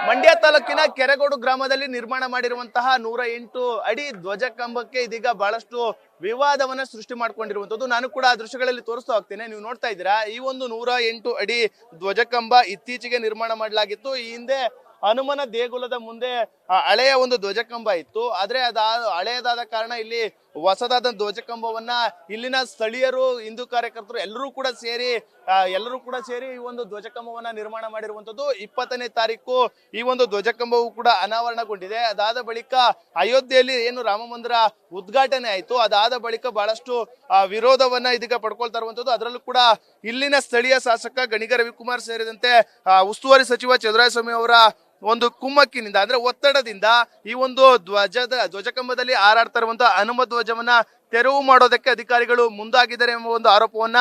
ಮಂಡ್ಯ ತಾಲೂಕಿನ ಕೆರೆಗೋಡು ಗ್ರಾಮದಲ್ಲಿ ನಿರ್ಮಾಣ ಮಾಡಿರುವಂತಹ 108 ಅಡಿ ಧ್ವಜ ಕಂಬಕ್ಕೆ ಇದೀಗ ಬಹಳಷ್ಟು ವಿವಾದವನ್ನ ಸೃಷ್ಟಿ ಮಾಡ್ಕೊಂಡಿರುವಂತದ್ದು. ನಾನು ಕೂಡ ಆ ದೃಶ್ಯಗಳಲ್ಲಿ ತೋರಿಸ್ತಾ ಹೋಗ್ತೇನೆ. ನೀವು ನೋಡ್ತಾ ಇದ್ದೀರಾ, ಈ ಒಂದು 108 ಅಡಿ ಧ್ವಜಕಂಬ ಇತ್ತೀಚೆಗೆ ನಿರ್ಮಾಣ ಮಾಡಲಾಗಿತ್ತು. ಈ ಹಿಂದೆ ಹನುಮನ ದೇಗುಲದ ಮುಂದೆ ಹಳೆಯ ಒಂದು ಧ್ವಜಕಂಬ ಇತ್ತು. ಆದ್ರೆ ಹಳೆಯದಾದ ಕಾರಣ ಇಲ್ಲಿ ಹೊಸದಾದ ಧ್ವಜಕಂಬವನ್ನ ಇಲ್ಲಿನ ಸ್ಥಳೀಯರು, ಹಿಂದೂ ಕಾರ್ಯಕರ್ತರು ಎಲ್ಲರೂ ಕೂಡ ಸೇರಿ ಈ ಒಂದು ಧ್ವಜಕಂಬವನ್ನ ನಿರ್ಮಾಣ ಮಾಡಿರುವಂತದ್ದು. 20ನೇ ತಾರೀಕು ಈ ಒಂದು ಧ್ವಜಕಂಬವು ಕೂಡ ಅನಾವರಣಗೊಂಡಿದೆ. ಅದಾದ ಬಳಿಕ ಅಯೋಧ್ಯೆಯಲ್ಲಿ ಏನು ರಾಮ ಮಂದಿರ ಉದ್ಘಾಟನೆ ಆಯ್ತು, ಅದಾದ ಬಳಿಕ ಬಹಳಷ್ಟು ವಿರೋಧವನ್ನ ಇದೀಗ ಪಡ್ಕೊಳ್ತಾ ಇರುವಂತದ್ದು. ಅದರಲ್ಲೂ ಕೂಡ ಇಲ್ಲಿನ ಸ್ಥಳೀಯ ಶಾಸಕ ಗಣಿಗ ರವಿಕುಮಾರ್ ಸೇರಿದಂತೆ ಉಸ್ತುವಾರಿ ಸಚಿವ ಚಂದ್ರಸ್ವಾಮಿ ಅವರ ಒಂದು ಕುಮ್ಮಕ್ಕಿನಿಂದ, ಅಂದ್ರೆ ಒತ್ತಡದಿಂದ ಈ ಒಂದು ಧ್ವಜಕಂಬದಲ್ಲಿ ಹಾರಾಡ್ತಾ ಇರುವಂತಹ ಹನುಮ ಧ್ವಜವನ್ನ ತೆರವು ಮಾಡೋದಕ್ಕೆ ಅಧಿಕಾರಿಗಳು ಮುಂದಾಗಿದ್ದಾರೆ ಎಂಬ ಒಂದು ಆರೋಪವನ್ನ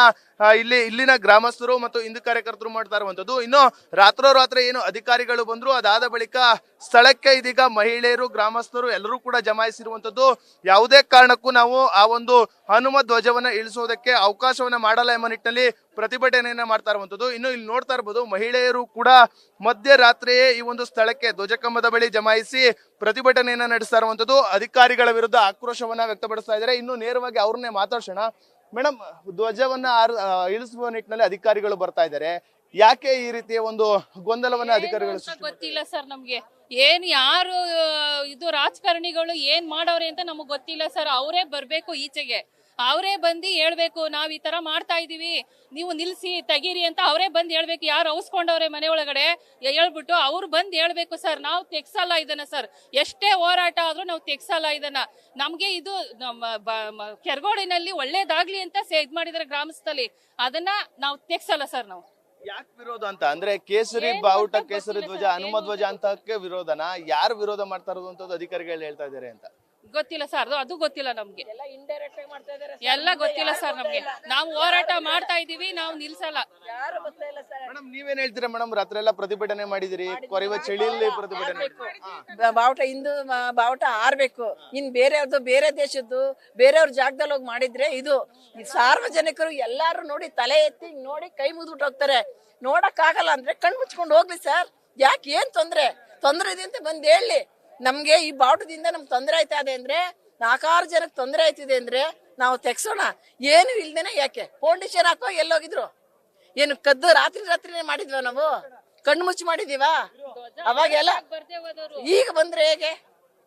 ಇಲ್ಲಿನ ಗ್ರಾಮಸ್ಥರು ಮತ್ತು ಹಿಂದೂ ಕಾರ್ಯಕರ್ತರು ಮಾಡ್ತಾ ಇರುವಂತದ್ದು. ಇನ್ನು ರಾತ್ರೋರಾತ್ರಿ ಏನು ಅಧಿಕಾರಿಗಳು ಬಂದ್ರು, ಅದಾದ ಬಳಿಕ ಸ್ಥಳಕ್ಕೆ ಇದೀಗ ಮಹಿಳೆಯರು, ಗ್ರಾಮಸ್ಥರು ಎಲ್ಲರೂ ಕೂಡ ಜಮಾಯಿಸಿರುವಂತದ್ದು. ಯಾವುದೇ ಕಾರಣಕ್ಕೂ ನಾವು ಆ ಒಂದು ಹನುಮ ಧ್ವಜವನ್ನ ಇಳಿಸೋದಕ್ಕೆ ಅವಕಾಶವನ್ನ ಮಾಡಲ್ಲ ಎಂಬ ನಿಟ್ಟಿನಲ್ಲಿ ಪ್ರತಿಭಟನೆಯನ್ನ ಮಾಡ್ತಾ ಇರುವಂತದ್ದು. ಇನ್ನು ಇಲ್ಲಿ ನೋಡ್ತಾ ಇರಬಹುದು, ಮಹಿಳೆಯರು ಕೂಡ ಮಧ್ಯರಾತ್ರಿಯೇ ಈ ಒಂದು ಸ್ಥಳಕ್ಕೆ ಧ್ವಜಕಂಬದ ಬಳಿ ಜಮಾಯಿಸಿ ಪ್ರತಿಭಟನೆಯನ್ನ ನಡೆಸ್ತಾ ಇರುವಂತದ್ದು. ಅಧಿಕಾರಿಗಳ ವಿರುದ್ಧ ಆಕ್ರೋಶವನ್ನ ವ್ಯಕ್ತಪಡಿಸ್ತಾ ಇದ್ದಾರೆ. ಇನ್ನು ನೇರವಾಗಿ ಅವ್ರನ್ನೇ ಮಾತಾಡ್ಸೋಣ. ಮೇಡಮ್, ಧ್ವಜವನ್ನ ಇಳಿಸುವ ನಿಟ್ಟಿನಲ್ಲಿ ಅಧಿಕಾರಿಗಳು ಬರ್ತಾ ಇದ್ದಾರೆ, ಯಾಕೆ ಈ ರೀತಿಯ ಒಂದು ಗೊಂದಲವನ್ನ ಅಧಿಕಾರಿಗಳು? ಗೊತ್ತಿಲ್ಲ ಸರ್, ನಮ್ಗೆ ಏನ್ ಯಾರು ಇದು ರಾಜಕಾರಣಿಗಳು ಏನ್ ಮಾಡವ್ರೆ ಅಂತ ನಮಗ್ ಗೊತ್ತಿಲ್ಲ ಸರ್. ಅವರೇ ಬರ್ಬೇಕು ಈಚೆಗೆ, ಅವರೇ ಬಂದು ಹೇಳ್ಬೇಕು, ನಾವ್ ಈ ತರ ಮಾಡ್ತಾ ಇದೀವಿ, ನೀವು ನಿಲ್ಸಿ ತೆಗೀರಿ ಅಂತ ಅವರೇ ಬಂದ್ ಹೇಳ್ಬೇಕು. ಯಾರು ಅವಸ್ಕೊಂಡವ್ರೆ ಮನೆ ಒಳಗಡೆ ಹೇಳ್ಬಿಟ್ಟು ಅವ್ರು ಬಂದ್ ಹೇಳ್ಬೇಕು ಸರ್. ನಾವು ತೆಗ್ಸಲ್ಲ ಇದನ್ನ ಸರ್, ಎಷ್ಟೇ ಹೋರಾಟ ಆದ್ರೂ ನಾವು ತೆಗ್ಸಲ್ಲ ಇದನ್ನ. ನಮ್ಗೆ ಇದು ಕೆರಗೋಡಿನಲ್ಲಿ ಒಳ್ಳೇದಾಗ್ಲಿ ಅಂತ ಇದ್ ಮಾಡಿದಾರೆ ಗ್ರಾಮಸ್ಥಲಿ, ಅದನ್ನ ನಾವು ತೆಗ್ಸಲ್ಲ ಸರ್. ನಾವು ಯಾಕೆ ವಿರೋಧ ಅಂತ ಅಂದ್ರೆ ಕೇಸರಿ ಬಾವುಟ, ಕೇಸರಿ ಧ್ವಜ, ಹನುಮ ಧ್ವಜ ಅಂತಕ್ಕೆ ವಿರೋಧನ ಯಾರು ವಿರೋಧ ಮಾಡ್ತಾ ಇರೋದು ಅಂತ ಅಧಿಕಾರಿಗಳು ಹೇಳ್ತಾ ಇದಾರೆ ಅಂತ ಗೊತ್ತಿಲ್ಲ ಸರ್. ಅದು ಗೊತ್ತಿಲ್ಲ ನಮ್ಗೆ, ಎಲ್ಲ ಗೊತ್ತಿಲ್ಲ ಸರ್ ನಮ್ಗೆ. ನಾವು ಹೋರಾಟ ಮಾಡ್ತಾ ಇದೀವಿ, ನಾವು ನಿಲ್ಸಲ್ಲ. ಮೇಡಮ್, ನೀವೇನ್ ಹೇಳ್ತೀರಾ ಮೇಡಮ್? ರಾತ್ರಿ ಎಲ್ಲ ಪ್ರತಿಭಟನೆ ಮಾಡಿದಿರಿ, ಕೊರೆಯುವ ಚಳಿಯಲ್ಲಿ ಪ್ರತಿಭಟನೆ. ಬಾವುಟ ಹಿಂದೂ ಬಾವುಟ ಆರ್ಬೇಕು. ಇನ್ ಬೇರೆಯವ್ರದ್ದು, ಬೇರೆ ದೇಶದ್ದು, ಬೇರೆಯವ್ರ ಜಾಗದಲ್ಲಿ ಹೋಗಿ ಮಾಡಿದ್ರೆ ಇದು ಸಾರ್ವಜನಿಕರು ಎಲ್ಲಾರು ನೋಡಿ ತಲೆ ಎತ್ತಿ ನೋಡಿ ಕೈ ಮುದ್ಬಿಟ್ಟು ಹೋಗ್ತಾರೆ. ನೋಡಕ್ ಆಗಲ್ಲ ಅಂದ್ರೆ ಕಣ್ ಮುಚ್ಕೊಂಡು ಹೋಗ್ಲಿ ಸರ್. ಯಾಕೆ ಏನ್ ತೊಂದ್ರೆ ಇದೆ ಅಂತ ಬಂದ್ ಹೇಳಿ. ನಮ್ಗೆ ಈ ಬಾವುಟದಿಂದ ನಮ್ಗೆ ತೊಂದರೆ ಆಯ್ತಾ ಇದೆ ಅಂದ್ರೆ, 4 ಜನಕ್ಕೆ ತೊಂದರೆ ಆಯ್ತಿದೆ ಅಂದ್ರೆ ನಾವು ತೆಗ್ಸೋಣ. ಏನು ಇಲ್ದೇನೆ ಯಾಕೆ ಫೌಂಡೇಶನ್ ಹಾಕೋ ಎಲ್ಲೋಗಿದ್ರು? ಏನು ಕದ್ದು ರಾತ್ರಿನೇ ಮಾಡಿದ್ವ ನಾವು? ಕಣ್ಣು ಮುಚ್ಚಿ ಮಾಡಿದೀವ ಅವಾಗೆಲ್ಲ? ಈಗ ಬಂದ್ರೆ ಹೇಗೆ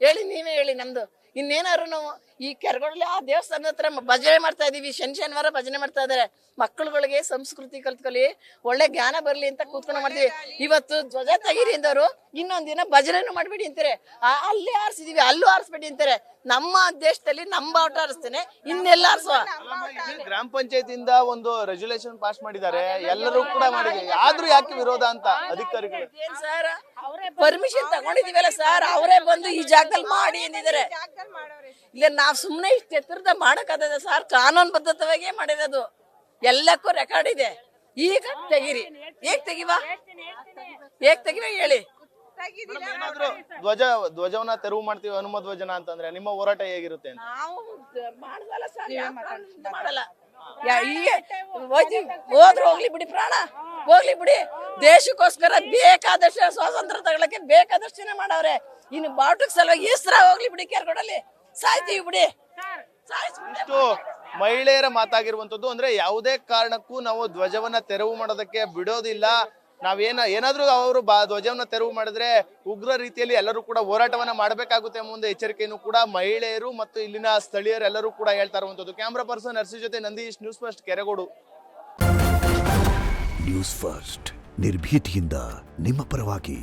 ಹೇಳಿ, ನೀವೇ ಹೇಳಿ. ನಮ್ದು ಇನ್ನೇನಾದ್ರು ನಾವು ಈ ಕೆರಗೋಡಲ್ಲಿ ಆ ದೇವಸ್ಥಾನದ ಹತ್ರ ಭಜನೆ ಮಾಡ್ತಾ ಇದೀವಿ. ಶನಿವಾರ ಭಜನೆ ಮಾಡ್ತಾ ಇದಾರೆ. ಮಕ್ಕಳುಗಳಿಗೆ ಸಂಸ್ಕೃತಿ ಕಲ್ತ್ಕೊಳ್ಳಿ, ಒಳ್ಳೆ ಜ್ಞಾನ ಬರ್ಲಿ ಅಂತ ಕೂತ್ಕೊಂಡು ಮಾಡ್ತೀವಿ. ಇವತ್ತು ಧ್ವಜ ತೆಗೀರಿ ಅಂದವರು ಇನ್ನೊಂದ್ ದಿನ ಭಜನೆನೂ ಮಾಡ್ಬೇಡಿ ಅಂತಾರೆ. ಅಲ್ಲಿ ಆರಿಸಿದೀವಿ, ಅಲ್ಲೂ ಆರಿಸ್ಬೇಡಿ ಅಂತಾರೆ. ನಮ್ಮ ದೇಶದಲ್ಲಿ ನಮ್ಮ ಬಾವುಟ ಆರಿಸ್ತೇನೆ, ಇನ್ನೆಲ್ಲ ಆರಿಸುವ. ಗ್ರಾಮ ಪಂಚಾಯತಿಯಿಂದ ಒಂದು ರೆಜುಲೇಷನ್ ಪಾಸ್ ಮಾಡಿದ್ದಾರೆ, ಎಲ್ಲರೂ ಕೂಡ ಮಾಡಿದ್ದಾರೆ. ಆದ್ರೂ ಯಾಕೆ ವಿರೋಧ ಅಂತ ಅಧಿಕಾರಿಗಳು? ಏನ್ ಸರ್, ಪರ್ಮಿಷನ್ ತಗೊಂಡಿದೀವಲ್ಲ ಸರ್, ಅವರೇ ಬಂದು ಈ ಜಾಗದಲ್ಲಿ ಮಾಡಿ ಅಂದಿದ್ದಾರೆ. ಇಲ್ಲ ನಾವ್ ಸುಮ್ನೆ ಇಷ್ಟ ಎತ್ತರದ ಮಾಡಕ್ಕಾಗದ ಸರ್? ಕಾನೂನು ಬದ್ಧತವಾಗೇ ಮಾಡಿರೋದು, ಎಲ್ಲಕ್ಕೂ ರೆಕಾರ್ಡ್ ಇದೆ. ಈಗ ತೆಗೀರಿ. ಹೇಗ್ ತೆಗಿವ ಹೇಳಿ. ಧ್ವಜವನ್ನ ತೆರವು ಮಾಡ್ತೀವಿ ಹನುಮ ಧ್ವಜನ ಅಂತಂದ್ರೆ ನಿಮ್ಮ ಹೋರಾಟ ಹೇಗಿರುತ್ತೆ? ನಾವು ಮಾಡಲ್ಲ ಸರ್, ಮಾಡಲ್ಲ. ಹೋದ್ರು ಹೋಗ್ಲಿ ಬಿಡಿ, ಪ್ರಾಣ ಹೋಗ್ಲಿ ಬಿಡಿ. ದೇಶಕ್ಕೋಸ್ಕರ ಬೇಕಾದಷ್ಟು ಸ್ವಾತಂತ್ರ್ಯ ತಗೊಳಕ್ಕೆ ಬೇಕಾದಷ್ಟೇ ಮಾಡವ್ರೆ. ಇನ್ನು ಬಾವುಟಕ್ ಸಲುವಾಗಿ ಹೆಸರ ಹೋಗ್ಲಿ ಬಿಡಿ, ಕೆರಗೋಡಲ್ಲಿ ಸಾಯ್ತೀವಿ ಬಿಡಿ. ಇಷ್ಟು ಮಹಿಳೆಯರ ಮಾತಾಗಿರುವಂತದ್ದು. ಅಂದ್ರೆ ಯಾವುದೇ ಕಾರಣಕ್ಕೂ ನಾವು ಧ್ವಜವನ್ನ ತೆರವು ಮಾಡೋದಕ್ಕೆ ಬಿಡೋದಿಲ್ಲ. ಏನಾದ್ರೂ ಅವರು ಧ್ವಜವನ್ನ ತೆರವು ಮಾಡಿದ್ರೆ ಉಗ್ರ ರೀತಿಯಲ್ಲಿ ಎಲ್ಲರೂ ಕೂಡ ಹೋರಾಟವನ್ನ ಮಾಡಬೇಕಾಗುತ್ತೆ ಎಂಬ ಒಂದು ಎಚ್ಚರಿಕೆಯನ್ನು ಕೂಡ ಮಹಿಳೆಯರು ಮತ್ತು ಇಲ್ಲಿನ ಸ್ಥಳೀಯರು ಎಲ್ಲರೂ ಕೂಡ ಹೇಳ್ತಾ ಇರುವಂತದ್ದು. ಕ್ಯಾಮ್ರಾ ಪರ್ಸನ್ ನರ್ಸಿ ಜೊತೆ Nandish, news first, Keragodu. News first, ನಿರ್ಭೀತಿಯಿಂದ ನಿಮ್ಮ ಪರವಾಗಿ.